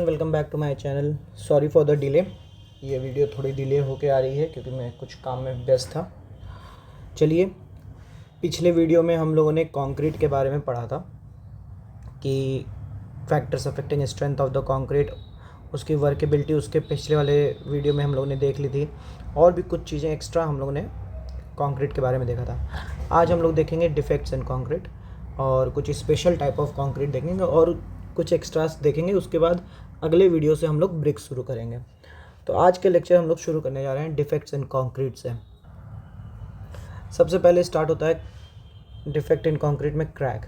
Everyone, welcome back to my channel. Sorry for the delay. ये video थोड़ी delay होके आ रही है क्योंकि मैं कुछ काम में व्यस्त था। चलिए, पिछले वीडियो में हम लोगों ने कंक्रीट के बारे में पढ़ा था कि factors affecting strength of the concrete, उसकी वर्केबिलिटी उसके पिछले वाले वीडियो में हम लोगों ने देख ली थी। और भी कुछ चीज़ें एक्स्ट्रा हम लोगों ने कंक्रीट के बारे में देखा था। आज हम लोग देखेंगे डिफेक्ट्स इन कंक्रीट और कुछ स्पेशल टाइप ऑफ कंक्रीट देखेंगे और कुछ एक्स्ट्रास देखेंगे। उसके बाद अगले वीडियो से हम लोग ब्रिक्स शुरू करेंगे। तो आज के लेक्चर हम लोग शुरू करने जा रहे हैं डिफेक्ट्स इन कंक्रीट से। सबसे पहले स्टार्ट होता है डिफेक्ट इन कंक्रीट में क्रैक।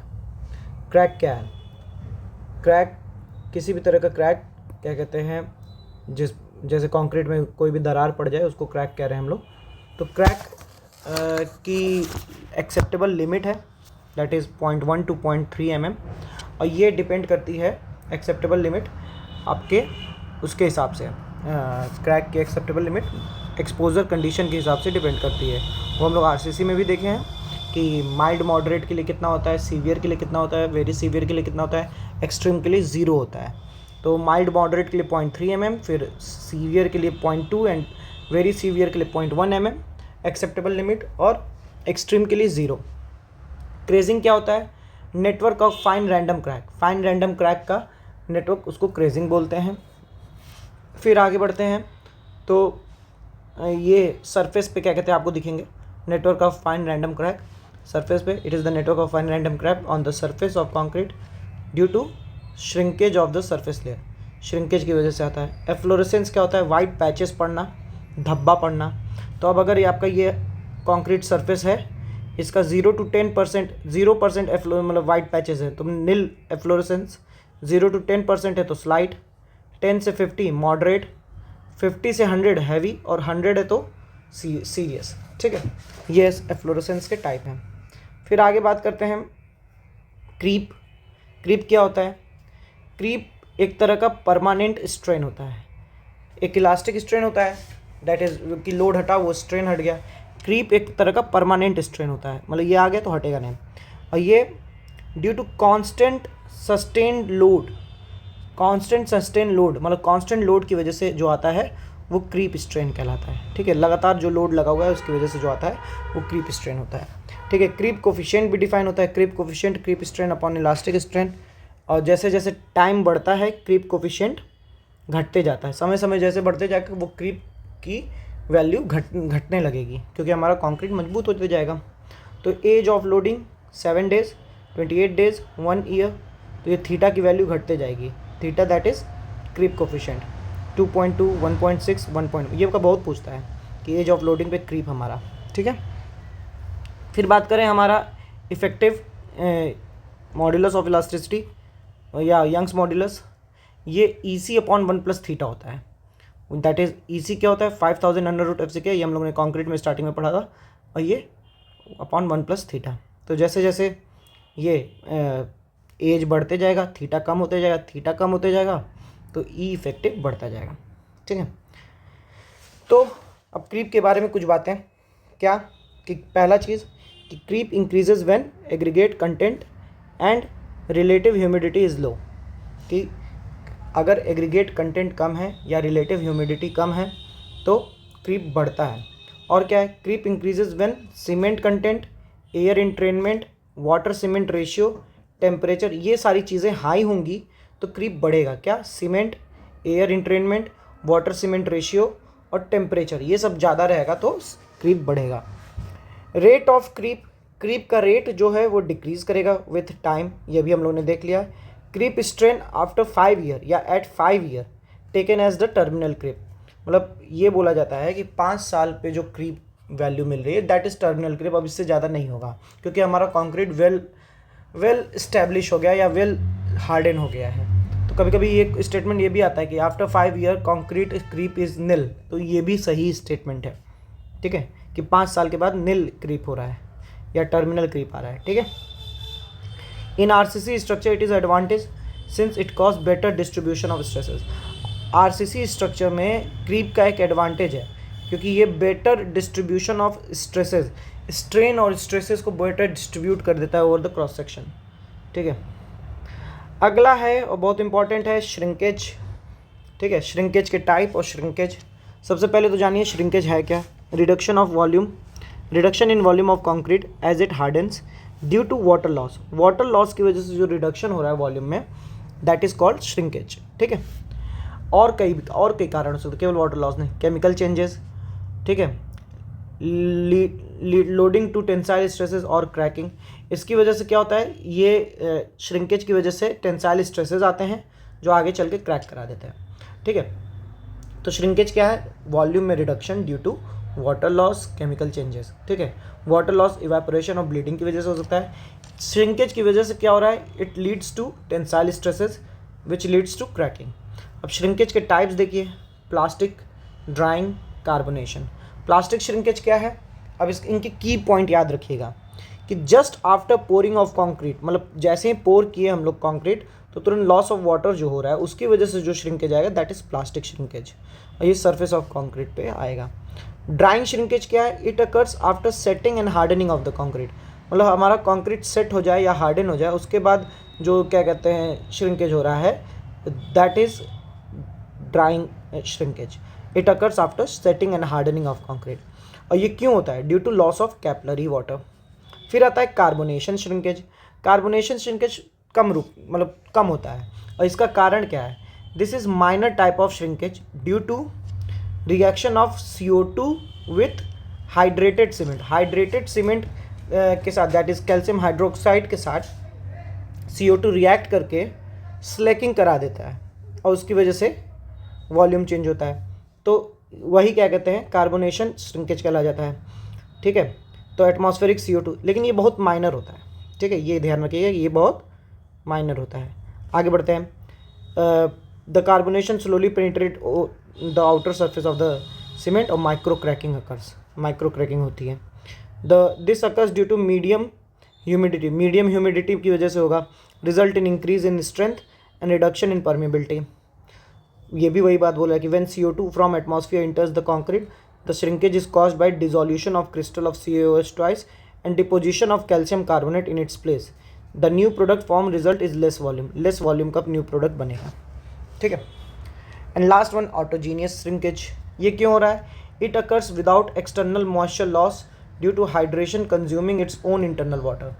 क्रैक क्या है? क्रैक किसी भी तरह का क्रैक क्या कहते हैं, जैसे कंक्रीट में कोई भी दरार पड़ जाए उसको क्रैक कह रहे हैं हम लोग। तो क्रैक की एक्सेप्टेबल लिमिट है, दैट इज़ 0.1 to 0.3 mm, और ये डिपेंड करती है एक्सेप्टेबल लिमिट आपके उसके हिसाब से। क्रैक की एक्सेप्टेबल लिमिट एक्सपोजर कंडीशन के हिसाब से डिपेंड करती है। वो हम लोग आरसीसी में भी देखे हैं कि माइल्ड मॉडरेट के लिए कितना होता है, सीवियर के लिए कितना होता है, वेरी सीवियर के लिए कितना होता है, एक्सट्रीम के लिए 0 होता है। तो माइल्ड मॉडरेट के लिए 0.3 mm, फिर सीवियर के लिए 0.2 एंड वेरी सीवियर के लिए 0.1 mm एक्सेप्टेबल लिमिट, और एक्सट्रीम के लिए 0। क्रेजिंग क्या होता है? Network of fine random crack. Fine random crack का नेटवर्क, उसको क्रेजिंग बोलते हैं। फिर आगे बढ़ते हैं तो ये सरफेस पे क्या कहते हैं आपको दिखेंगे, network of fine random crack. Surface पे it is the network of fine random crack on the surface of concrete due to shrinkage of the surface layer. Shrinkage की वजह से आता है। एफ्लोरेसेंस क्या होता है? वाइट पैचेस पड़ना, धब्बा पड़ना। तो अब अगर ये आपका ये कंक्रीट सरफेस है, इसका 0 to 10%, 0% मतलब वाइट पैचेस है तो नील एफ्लोरेसेंस, 0 to 10% है तो स्लाइट, 10 से 50 मॉडरेट, 50 से 100 हैवी, और 100 है तो सीरियस। ठीक है, ये एफ्लोरेसेंस के टाइप हैं। फिर आगे बात करते हैं क्रीप। क्रीप क्या होता है? क्रीप एक तरह का परमानेंट स्ट्रेन होता है। एक इलास्टिक स्ट्रेन होता है, दैट इज़ कि लोड हटा वो स्ट्रेन हट गया। क्रीप एक तरह का परमानेंट स्ट्रेन होता है, मतलब ये आ गया तो हटेगा नहीं। और ये due to constant sustained load, constant sustain load मतलब कांस्टेंट लोड की वजह से जो आता है वो क्रीप स्ट्रेन कहलाता है। ठीक है, लगातार जो लोड लगा हुआ है उसकी वजह से जो आता है वो क्रीप स्ट्रेन होता है। ठीक है, क्रीप कोफिशिएंट भी डिफाइन होता है। Creep coefficient, creep strain upon elastic strain. और जैसे जैसे टाइम बढ़ता है क्रीप कोफिशिएंट घटते जाता है। समय समय जैसे बढ़ते जाकर वो क्रीप की वैल्यू घटने लगेगी क्योंकि हमारा कंक्रीट मजबूत होते जाएगा। तो as of loading 7 days, 28 days, 1 year, तो ये थीटा की वैल्यू घटते जाएगी। Theta that is creep coefficient 2.2, 1.6, 1. ये का बहुत पूछता है कि एज ऑफ लोडिंग पे क्रीप हमारा। ठीक है, फिर बात करें हमारा इफेक्टिव मॉड्यूलस ऑफ इलास्टिसिटी या यंग्स मॉड्यूलस। ये EC अपॉन 1+θ होता है। दैट इज़ EC क्या होता है? 5000 √FC, ये हम लोगों ने कंक्रीट में स्टार्टिंग में पढ़ा था। और ये अपॉन 1+θ। तो जैसे जैसे ये एज बढ़ते जाएगा, थीटा कम होते जाएगा, थीटा कम होते जाएगा, तो ई इफेक्टिव बढ़ता जाएगा। ठीक है, तो अब क्रीप के बारे में कुछ बातें। क्या कि पहला चीज़ कि creep increases when aggregate content and relative humidity is low. कि अगर एग्रीगेट कंटेंट कम है या रिलेटिव ह्यूमिडिटी कम है तो क्रीप बढ़ता है। और क्या है? Creep increases when cement content, air entrainment, water cement ratio, temperature, ये सारी चीज़ें हाई होंगी तो क्रीप बढ़ेगा। क्या? Cement, air entrainment, water cement ratio और टेम्परेचर, ये सब ज़्यादा रहेगा तो क्रीप बढ़ेगा। रेट ऑफ क्रीप, क्रीप का रेट जो है वो डिक्रीज़ करेगा विथ टाइम, ये भी हम लोगों ने देख लिया है। क्रीप स्ट्रेन आफ्टर 5 year या at 5 year taken as the terminal creep, मतलब ये बोला जाता है कि 5 साल पे जो क्रीप वैल्यू मिल रही है दैट इज़ टर्मिनल क्रीप। अब इससे ज़्यादा नहीं होगा क्योंकि हमारा कंक्रीट वेल इस्टेब्लिश हो गया या वेल हार्डन हो गया है। तो कभी कभी ये स्टेटमेंट ये भी आता है कि after 5 year concrete creep is nil, तो ये भी सही स्टेटमेंट है। ठीक है, कि 5 साल के बाद निल क्रीप हो रहा है या टर्मिनल क्रीप आ रहा है। ठीक है, इन RCC structure it is advantage since it cause better distribution of stresses. RCC structure में क्रीप का एक एडवांटेज है क्योंकि ये better distribution of stresses, strain और स्ट्रेसेस को बेटर डिस्ट्रीब्यूट कर देता है ओवर द क्रॉस सेक्शन। ठीक है, अगला है और बहुत इंपॉर्टेंट है श्रिंकेज। ठीक है। श्रिंकेज के टाइप और श्रिंकेज, सबसे पहले तो जानिए श्रिंकेज है क्या। Reduction of volume, reduction in volume of concrete as it hardens due to water loss, water loss की वजह से जो रिडक्शन हो रहा है वॉल्यूम में, दैट इज़ कॉल्ड श्रिंकेज। ठीक है। और कई कारण से, केवल वाटर लॉस नहीं, केमिकल चेंजेस, ठीक है, लोडिंग टू टेंसाइल स्ट्रेसेस और क्रैकिंग, इसकी वजह से क्या होता है, ये श्रिंकेज की वजह से टेंसाइल स्ट्रेसेस आते हैं जो आगे चल के क्रैक करा देते हैं। ठीक है। तो श्रिंकेज क्या है, वॉल्यूम में reduction due to water loss, chemical changes. ठीक है। वाटर लॉस, इवेपोरेशन और ब्लीडिंग की वजह से हो सकता है। श्रिंकेज की वजह से क्या हो रहा है, it leads to tensile stresses which leads to cracking. अब श्रिंकेज के टाइप्स देखिए, plastic, drying, carbonation. Plastic shrinkage क्या है, अब इनके की पॉइंट याद रखिएगा कि just after pouring of concrete, मतलब जैसे ही पोर किए हम लोग कंक्रीट तो तुरंत लॉस ऑफ वाटर जो हो रहा है उसकी वजह से जो श्रिंकेज आएगा दैट इज़ प्लास्टिक श्रिंकेज, और ये सरफेस ऑफ कंक्रीट पे आएगा। ड्राइंग श्रिंकेज क्या है, it occurs after setting and hardening of the concrete, मतलब हमारा कंक्रीट सेट हो जाए या हार्डन हो जाए उसके बाद जो क्या कहते हैं श्रिंकेज हो रहा है, that is drying shrinkage. It occurs after setting and hardening of concrete, और ये क्यों होता है, due to loss of capillary water. फिर आता है कार्बोनेशन श्रिंकेज। कार्बोनेशन श्रिंकेज कम होता है, और इसका कारण क्या है, this is minor type of shrinkage due to reaction of CO2 with hydrated cement. Hydrated cement के साथ, दैट इज कैल्शियम हाइड्रोक्साइड के साथ CO2 रिएक्ट करके स्लैकिंग करा देता है, और उसकी वजह से वॉल्यूम चेंज होता है, तो वही क्या कहते हैं, कार्बोनेशन श्रिंकेज कहला जाता है। ठीक है। तो एटमॉस्फेरिक CO2, लेकिन ये बहुत माइनर होता है। ठीक है, ये ध्यान रखिएगा, ये बहुत माइनर होता है। आगे बढ़ते हैं। The carbonation slowly penetrate the outer surface of the cement और micro cracking occurs, micro cracking होती है। This occurs due to medium humidity, medium humidity की वजह से होगा। Result in increase in strength and reduction in permeability, ये भी वही बात बोला है कि when CO2 from atmosphere enters the concrete, the shrinkage is caused by dissolution of crystal of CaOH twice and deposition of calcium carbonate in its place. The new product form result is less volume. Less volume का new product बनेगा। ठीक है। And last one, autogenous shrinkage. ये क्यों हो रहा है? It occurs without external moisture loss due to hydration consuming its own internal water.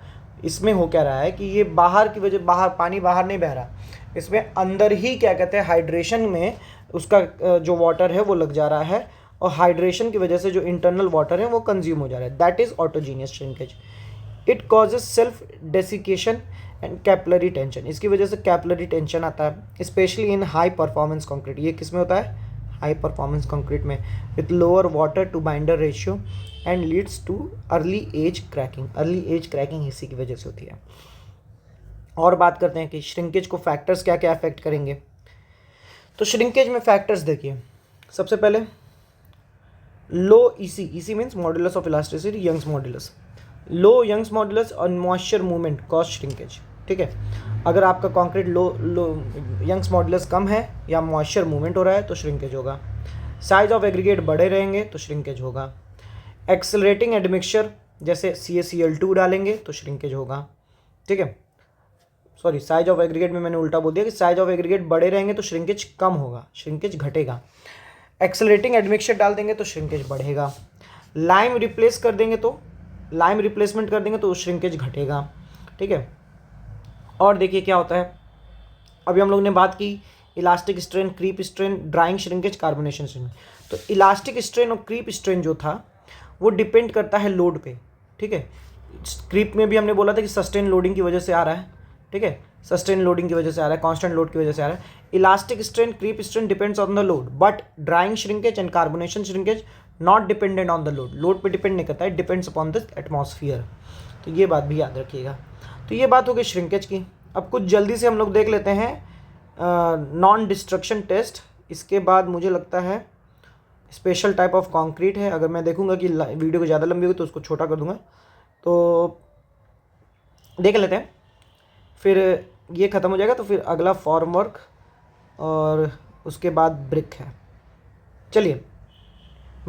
इसमें हो क्या रहा है कि ये बाहर की वजह, बाहर पानी बाहर नहीं बह रहा, इसमें अंदर ही क्या कहते हैं हाइड्रेशन में उसका जो वाटर है वो लग जा रहा है, और हाइड्रेशन की वजह से जो इंटरनल वाटर है वो कंज्यूम हो जा रहा है, that is autogenous shrinkage. It causes self desiccation and capillary tension, इसकी वजह से कैपिलरी टेंशन आता है, specially in high performance concrete. ये किस में होता है, हाई परफॉर्मेंस कंक्रीट में, with lower water to binder ratio and leads to early age cracking. Early age cracking इसी की वजह से होती है। और बात करते हैं कि श्रिंकेज को फैक्टर्स क्या क्या अफेक्ट करेंगे। तो श्रिंकेज में फैक्टर्स देखिए, सबसे पहले low EC means modulus of elasticity, Young's modulus. Low Young's modulus और मॉइस्चर मूवमेंट कॉज श्रिंकेज। ठीक है। अगर आपका कंक्रीट लो यंग्स मॉड्यूलस कम है या मॉइस्चर मूवमेंट हो रहा है तो श्रिंकेज होगा। साइज ऑफ एग्रीगेट बड़े रहेंगे तो श्रिंकेज होगा। एक्सेलरेटिंग एडमिक्सचर, जैसे CaCl2 डालेंगे तो श्रिंकेज होगा। ठीक है। सॉरी, साइज ऑफ एग्रीगेट में मैंने उल्टा बोल दिया कि साइज ऑफ एग्रीगेट बड़े रहेंगे तो श्रिंकेज कम होगा, श्रिंकेज घटेगा। एक्सेलरेटिंग एडमिक्सचर डाल देंगे तो श्रिंकेज बढ़ेगा। लाइम रिप्लेसमेंट कर देंगे तो श्रिंकेज घटेगा। ठीक है। और देखिए क्या होता है, अभी हम लोग ने बात की elastic strain, creep strain, drying shrinkage, carbonation shrinkage. तो इलास्टिक स्ट्रेन और क्रीप स्ट्रेन जो था वो डिपेंड करता है लोड पे। ठीक है। क्रीप में भी हमने बोला था कि सस्टेन लोडिंग की वजह से आ रहा है। ठीक है, सस्टेन लोडिंग की वजह से आ रहा है, कांस्टेंट लोड की वजह से आ रहा है। Elastic strain, creep strain depends on the load, but drying shrinkage and carbonation shrinkage not dependent on the load. Load पे डिपेंड नहीं करता है, डिपेंड्स अपॉन द एटमॉस्फियर। तो ये बात भी याद रखिएगा। तो ये बात हो गई श्रिंकेज की। अब कुछ जल्दी से हम लोग देख लेते हैं नॉन डिस्ट्रक्शन टेस्ट। इसके बाद मुझे लगता है स्पेशल टाइप ऑफ कंक्रीट है। अगर मैं देखूंगा कि वीडियो को ज़्यादा लंबी होगी तो उसको छोटा कर दूंगा, तो देख लेते हैं। फिर ये ख़त्म हो जाएगा तो फिर अगला फॉर्म वर्क और उसके बाद ब्रिक है। चलिए,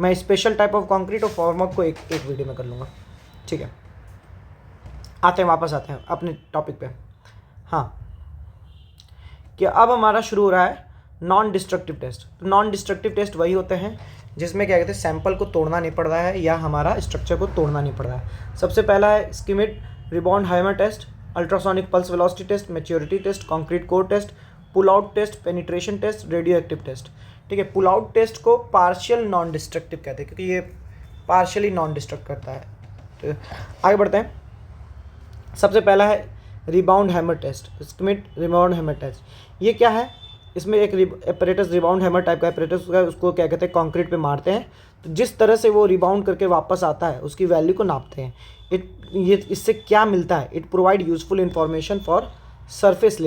मैं स्पेशल टाइप ऑफ कंक्रीट और फॉर्म वर्क को एक वीडियो में कर लूँगा। ठीक है, वापस आते हैं अपने टॉपिक पे। हाँ, कि अब हमारा शुरू हो रहा है non destructive test, non destructive test वही होते हैं जिसमें क्या कहते हैं सैंपल को तोड़ना नहीं पड़ रहा है या हमारा स्ट्रक्चर को तोड़ना नहीं पड़ रहा है। सबसे पहला है Schmidt rebound hammer test, ultrasonic pulse velocity test, maturity test, concrete core test, pull out test, penetration test, radioactive test. ठीक है, पुल आउट टेस्ट को पार्शियल नॉन डिस्ट्रक्टिव कहते हैं क्योंकि ये पार्शियली नॉन डिस्ट्रक्ट करता है। तो आगे बढ़ते हैं। सबसे पहला है rebound hammer test, Schmidt rebound hammer test. ये क्या है, इसमें एक एपरेटस रिबाउंड हैमर टाइप का एपरेटस है, उसको क्या कहते हैं कंक्रीट पे मारते हैं, तो जिस तरह से वो रिबाउंड करके वापस आता है उसकी वैल्यू को नापते हैं। ये इससे क्या मिलता है, it provide useful information for surface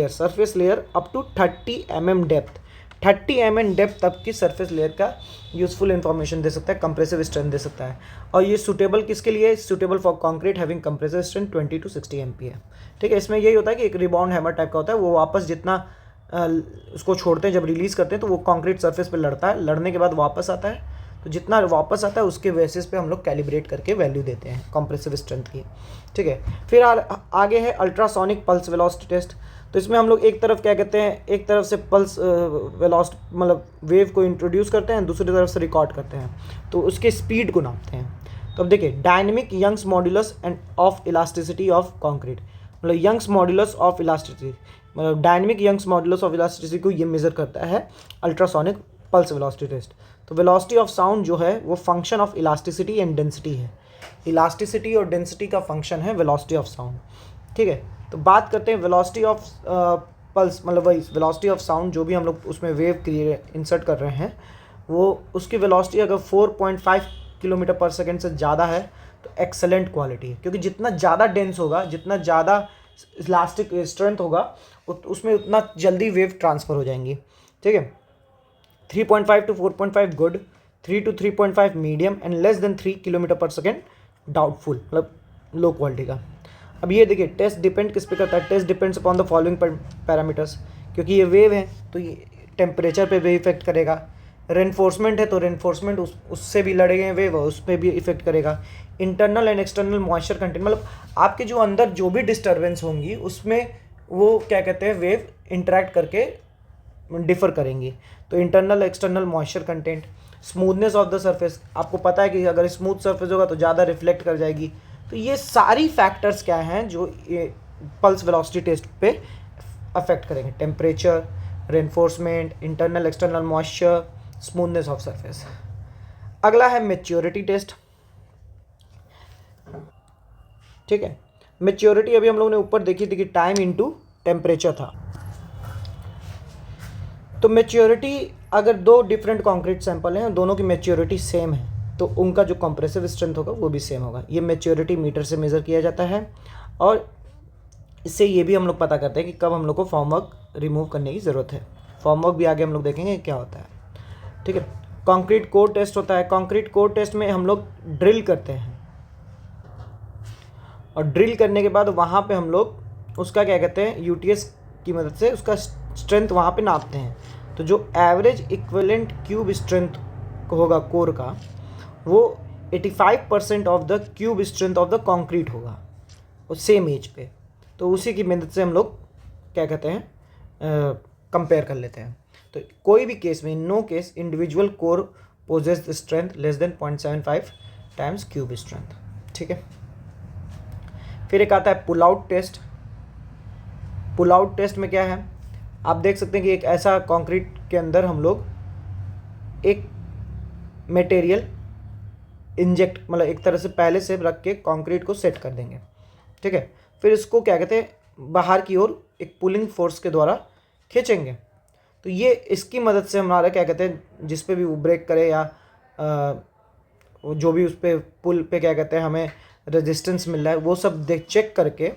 layer up to 30 mm depth. 30 mm depth तक की सरफेस लेयर का यूजफुल इंफॉर्मेशन दे सकता है, कंप्रेसिव स्ट्रेंथ दे सकता है। और ये सूटेबल किसके लिए, suitable for concrete having compressive strength 20 to 60 MPa। ठीक है, इसमें यही होता है कि एक रिबाउंड हैमर टाइप का होता है, वो वापस जितना उसको छोड़ते हैं, जब रिलीज़ करते हैं तो वो कंक्रीट सरफेस पे लड़ता है, लड़ने के बाद वापस आता है, तो जितना वापस आता है उसके बेसिस पे हम लोग कैलिब्रेट करके वैल्यू देते हैं कंप्रेसिव स्ट्रेंथ की। ठीक है, फिर आगे है अल्ट्रासोनिक पल्स वेलोसिटी टेस्ट। तो इसमें हम लोग एक तरफ क्या कहते हैं, एक तरफ से पल्स वेलोसिटी मतलब वेव को इंट्रोड्यूस करते हैं, दूसरी तरफ से रिकॉर्ड करते हैं, तो उसके स्पीड को नापते हैं। तो अब देखिए dynamic Young's modulus and of elasticity of concrete, मतलब यंग्स मॉड्यूलस ऑफ इलास्टिसिटी, मतलब dynamic Young's modulus of elasticity को ये मेजर करता है अल्ट्रासोनिक पल्स वेलोसिटी टेस्ट। तो वेलोसिटी ऑफ साउंड जो है वो function of elasticity and density है, इलास्टिसिटी और डेंसिटी का फंक्शन है वेलोसिटी ऑफ साउंड। ठीक है, तो बात करते हैं वेलोसिटी ऑफ पल्स, मतलब वही वेलोसिटी ऑफ साउंड जो भी हम लोग उसमें वेव इंसर्ट कर रहे हैं, वो उसकी वेलोसिटी अगर 4.5 किलोमीटर पर सेकेंड से ज़्यादा है तो एक्सेलेंट क्वालिटी है, क्योंकि जितना ज़्यादा डेंस होगा, जितना ज़्यादा इलास्टिक स्ट्रेंथ होगा, उसमें उतना जल्दी वेव ट्रांसफ़र हो जाएंगी। ठीक है, 3.5 to 4.5 good, 3 to 3.5 medium and less than 3 kilometre पर सेकेंड डाउटफुल, मतलब लो क्वालिटी का। अब ये देखिए टेस्ट डिपेंड किस पे करता है, test depends upon the following parameters, क्योंकि ये वेव है तो ये टेम्परेचर पे भी इफेक्ट करेगा, रेनफोर्समेंट है तो रेनफोर्समेंट उससे भी लड़ेंगे वेव, उस पर भी इफेक्ट करेगा, internal and external moisture content, मतलब आपके जो अंदर जो भी डिस्टर्बेंस होंगी उसमें वो क्या कहते हैं वेव इंटरेक्ट करके डिफ़र करेंगी। तो internal external moisture content, smoothness of the surface, आपको पता है कि अगर स्मूथ सरफेस होगा तो ज़्यादा रिफ्लेक्ट कर जाएगी। तो ये सारी फैक्टर्स क्या हैं जो ये पल्स वेलोसिटी टेस्ट पे अफेक्ट करेंगे, temperature, reinforcement, internal external moisture, smoothness of surface. अगला है मैच्योरिटी टेस्ट। ठीक है, मैच्योरिटी अभी हम लोगों ने ऊपर देखी थी कि टाइम इनटू टेम्परेचर था। तो मैच्योरिटी, अगर दो डिफरेंट कंक्रीट सैंपल हैं, दोनों की मैच्योरिटी सेम है तो उनका जो कंप्रेसिव स्ट्रेंथ होगा वो भी सेम होगा। ये मैच्योरिटी मीटर से मेज़र किया जाता है, और इससे ये भी हम लोग पता करते हैं कि कब हम लोग को फॉर्मवर्क रिमूव करने की ज़रूरत है। फॉर्मवर्क भी आगे हम लोग देखेंगे क्या होता है। ठीक है, कंक्रीट कोर टेस्ट होता है। कंक्रीट कोर टेस्ट में हम लोग ड्रिल करते हैं, और ड्रिल करने के बाद वहाँ पे हम लोग उसका क्या कहते हैं यूटीएस की मदद से उसका स्ट्रेंथ वहाँ पे नापते हैं। तो जो एवरेज इक्विवेलेंट क्यूब स्ट्रेंथ होगा कोर का, वो 85% of the cube strength of the concrete होगा और सेम एज पे। तो उसी की मदद से हम लोग क्या कहते हैं कंपेयर कर लेते हैं। तो कोई भी केस में, in no case individual core possess the strength less than 0.75 times cube strength. ठीक है, फिर एक आता है pull out test. Pull out test में क्या है, आप देख सकते हैं कि एक ऐसा कंक्रीट के अंदर हम लोग एक मटेरियल इंजेक्ट, मतलब एक तरह से पहले से रख के कंक्रीट को सेट कर देंगे। ठीक है, फिर इसको क्या कहते हैं बाहर की ओर एक पुलिंग फोर्स के द्वारा खींचेंगे। तो ये इसकी मदद से हमारा क्या कहते हैं जिस पे भी वो ब्रेक करे या जो भी उस पर पुल पे क्या कहते हैं हमें रेजिस्टेंस मिल रहा है, वो सब चेक करके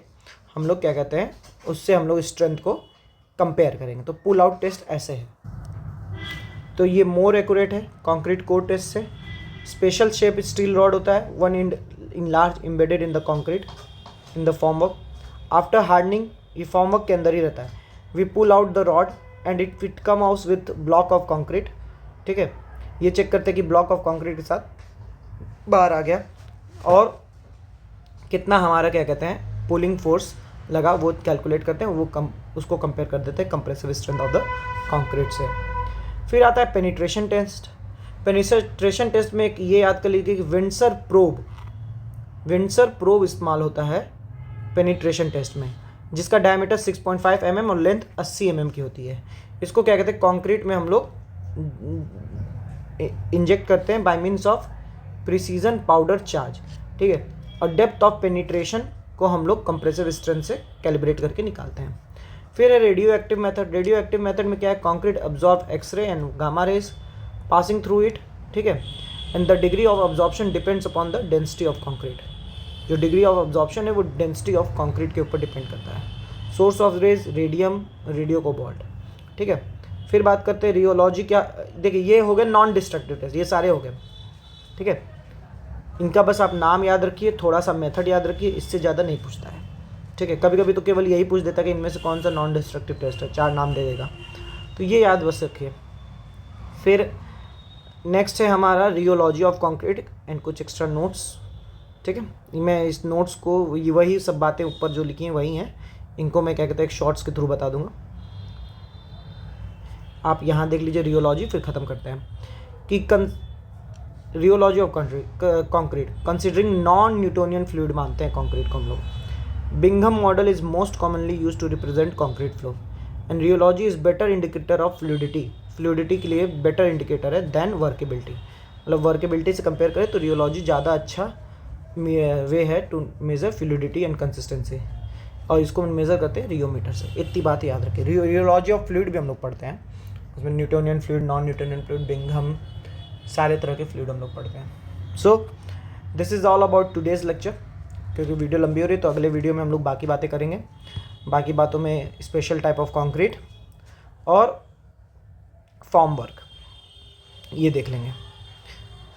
हम लोग क्या कहते हैं उससे हम लोग स्ट्रेंथ को कंपेयर करेंगे। तो पुल आउट टेस्ट ऐसे है। तो ये मोर एक्यूरेट है कंक्रीट कोर टेस्ट से। स्पेशल शेप स्टील रॉड होता है, one in large embedded in the concrete in the formwork. After hardening, ये फॉर्मवर्क के अंदर ही रहता है। We pull out the rod and it come out with block of concrete. ठीक है, ये चेक करते हैं कि ब्लॉक ऑफ कंक्रीट के साथ बाहर आ गया और कितना हमारा क्या कहते हैं पुलिंग फोर्स लगा, वो कैलकुलेट करते हैं, वो उसको कंपेयर कर देते हैं compressive strength of the concrete से। फिर आता है पेनिट्रेशन टेस्ट। पेनिट्रेशन टेस्ट में एक ये याद कर लीजिए कि विंडसर प्रोब इस्तेमाल होता है पेनिट्रेशन टेस्ट में, जिसका डायमीटर 6.5 mm और लेंथ 80 mm की होती है। इसको क्या कहते हैं, कंक्रीट में हम लोग इंजेक्ट करते हैं bye means of precision powder charge, ठीक है। और डेप्थ ऑफ पेनिट्रेशन को हम लोग कंप्रेसिव स्ट्रेंथ से कैलिब्रेट करके निकालते हैं। फिर है radio active method. Radio active method में क्या है, concrete absorb X ray and gamma rays passing through it, ठीक है। And the degree of absorption depends upon the density of concrete. जो डिग्री ऑफ अब्जॉर्प्शन है वो डेंसिटी ऑफ कंक्रीट के ऊपर डिपेंड करता है। Source of rays radium, radio cobalt, ठीक है। फिर बात करते हैं रियोलॉजी। क्या देखिए, ये हो गए नॉन डिस्ट्रक्टिव टेस्ट, ये सारे हो गए, ठीक है। इनका बस आप नाम याद रखिए, थोड़ा सा मेथड याद रखिए, इससे ज़्यादा नहीं पूछता है, ठीक है। कभी कभी तो केवल यही पूछ देता है कि इनमें से कौन सा नॉन डिस्ट्रक्टिव टेस्ट है, 4 नाम दे देगा, तो ये याद बस रखिए। फिर नेक्स्ट है हमारा रियोलॉजी ऑफ कंक्रीट एंड कुछ एक्स्ट्रा नोट्स, ठीक है। मैं इस नोट्स को वही सब बातें ऊपर जो लिखी हैं वही हैं, इनको मैं क्या कहते हैं एक शॉर्ट्स के थ्रू बता दूंगा। आप यहाँ देख लीजिए रियोलॉजी, फिर ख़त्म करते हैं कि rheology of concrete considering non Newtonian fluid मानते हैं कंक्रीट को हम लोग। Bingham model is most commonly use to represent concrete flow and rheology is better indicator of fluidity के लिए बेटर इंडिकेटर है देन वर्केबिलिटी। मतलब वर्केबिलिटी से कंपेयर करें तो रियोलॉजी ज़्यादा अच्छा वे है to measure fluidity and consistency, और इसको मेज़र करते हैं रियोमीटर से। इतनी बात याद रखें। रियोलॉजी ऑफ फ्लूइड भी हम लोग पढ़ते हैं, उसमें Newtonian fluid, non Newtonian fluid, Bingham, सारे तरह के फ्लूइड हम लोग पढ़ते हैं। So this is all about today's lecture. क्योंकि वीडियो लंबी हो रही है तो अगले वीडियो में हम लोग बाकी बातें करेंगे। बाकी बातों में स्पेशल टाइप ऑफ कंक्रीट और फॉर्म वर्क ये देख लेंगे।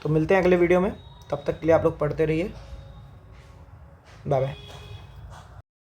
तो मिलते हैं अगले वीडियो में, तब तक के लिए आप लोग पढ़ते रहिए। Bye bye.